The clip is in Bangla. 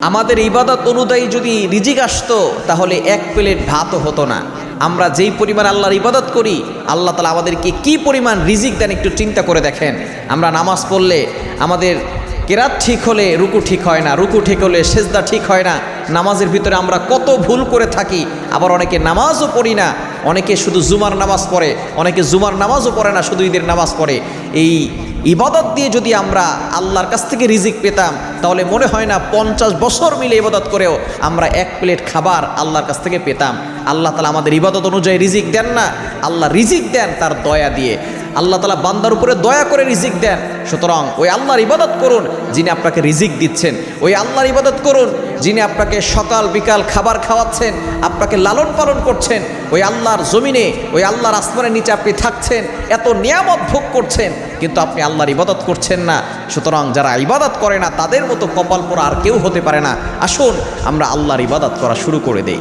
আমাদের ইবাদত অনুযায়ী যদি রিজিক আসতো তাহলে এক প্লেট ভাতও হতো না। আমরা যেই পরিমাণ আল্লাহর ইবাদত করি, আল্লাহ তাআলা আমাদেরকে কি পরিমাণ রিজিক দেন একটু চিন্তা করে দেখেন। আমরা নামাজ পড়লে আমাদের কেরাত ঠিক হলে রুকু ঠিক হয় না, রুকু ঠিক হলে সেজদা ঠিক হয় না। নামাজের ভিতরে আমরা কত ভুল করে থাকি। আবার অনেকে নামাজও পড়ি না, অনেকে শুধু জুমার নামাজ পড়ে, অনেকে জুমার নামাজও পড়ে না, শুধু ঈদের নামাজ পড়ে। এই ইবাদত দিয়ে যদি আমরা আল্লাহর কাছ থেকে রিজিক পেতাম তাহলে মনে হয় না 50 বছর মিলে ইবাদত করেও আমরা এক প্লেট খাবার আল্লাহর কাছ থেকে পেতাম। আল্লাহ তাআলা আমাদের ইবাদত অনুযায়ী রিজিক দেন না, আল্লাহ রিজিক দেন তার দয়া দিয়ে। আল্লাহ তাআলা বান্দার উপরে দয়া করে রিজিক দেন। সুতরাং ওই আল্লাহর ইবাদত করুন যিনি আপনাকে রিজিক দিচ্ছেন, ওই আল্লাহর ইবাদত করুন যিনি আপনাকে সকাল বিকাল খাবার খাওয়াচ্ছেন, আপনাকে লালন পালন করছেন। ওই আল্লাহর জমিনে, ওই আল্লাহর আসমানের নিচে আপনি থাকছেন, এত নিয়ামত ভোগ করছেন, কিন্তু আপনি আল্লাহর ইবাদত করছেন না। সুতরাং যারা ইবাদত করে না তাদের মতো কপাল পোড়া আর কেউ হতে পারে না। আসুন আমরা আল্লাহর ইবাদত করা শুরু করে দেই।